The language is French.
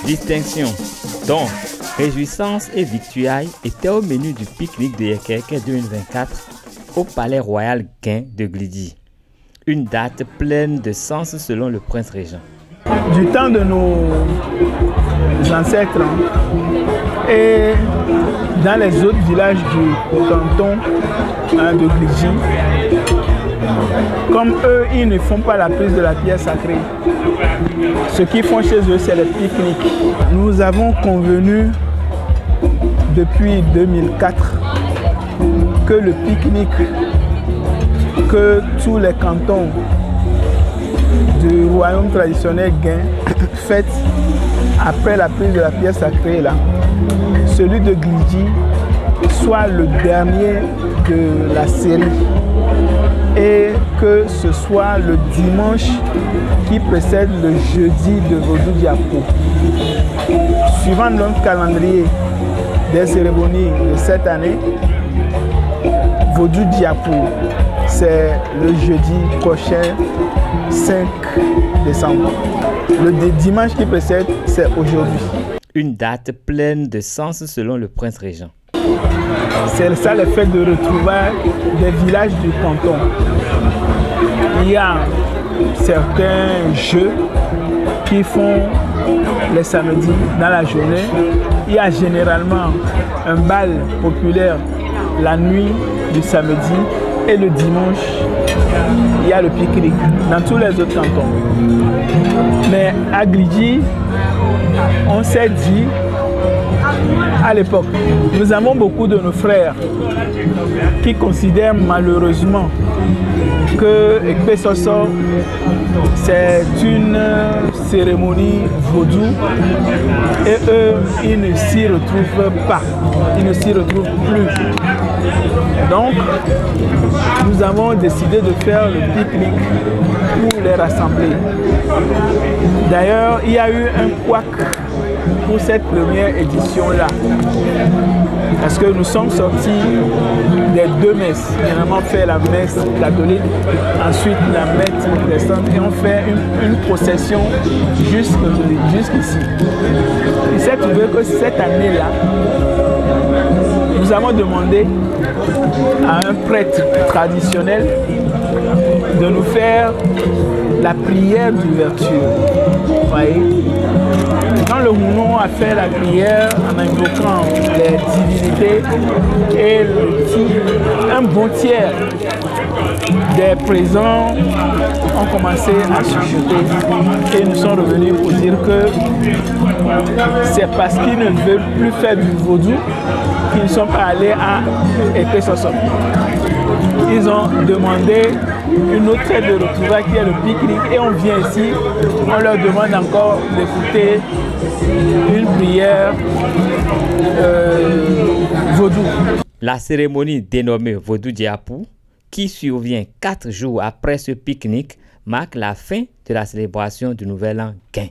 Distinction, dons, réjouissances et victuailles étaient au menu du pique-nique de Yekeke 2024 au Palais Royal Gain de Glidi. Une date pleine de sens selon le prince régent. Du temps de nos ancêtres et dans les autres villages du canton de Glidi, comme eux, ils ne font pas la prise de la pierre sacrée. Ce qu'ils font chez eux, c'est le pique-nique. Nous avons convenu depuis 2004 que le pique-nique que tous les cantons du royaume traditionnel Gain fêtent après la prise de la pierre sacrée, là, celui de Glidi soit le dernier de la série et que ce soit le dimanche qui précède le jeudi de Vodou Diapo. Suivant notre calendrier des cérémonies de cette année, Vodou Diapo, c'est le jeudi prochain 5 décembre. Le dimanche qui précède, c'est aujourd'hui. Une date pleine de sens selon le prince régent. C'est ça le fait de retrouver des villages du canton. Il y a certains jeux qui font les samedis dans la journée. Il y a généralement un bal populaire la nuit du samedi et le dimanche, il y a le pique-nique dans tous les autres cantons. Mais à Glidi, on s'est dit à l'époque, nous avons beaucoup de nos frères qui considèrent malheureusement que Ekpe Soso, c'est une cérémonie vaudou et eux, ils ne s'y retrouvent pas, ils ne s'y retrouvent plus. Donc, nous avons décidé de faire le pique-nique pour les rassembler. D'ailleurs, il y a eu un couac pour cette première édition-là. Parce que nous sommes sortis des deux messes. On a fait la messe catholique, ensuite la messe protestante et on fait une procession jusqu'ici. Il s'est trouvé que cette année-là, nous avons demandé à un prêtre traditionnel de nous faire la prière d'ouverture. Vous voyez? Quand le Mounon a fait la prière en invoquant les divinités et un bon tiers des présents ont commencé à chuchoter et nous sont revenus pour dire que c'est parce qu'ils ne veulent plus faire du vaudou qu'ils ne sont pas allés à Ekpe Soso. Ils ont demandé une autre fête de retrouvailles qui est le pique-nique et on vient ici, on leur demande encore d'écouter une prière vaudou. La cérémonie dénommée Vodou Diapo, qui survient 4 jours après ce pique-nique, marque la fin de la célébration du Nouvel An Gain.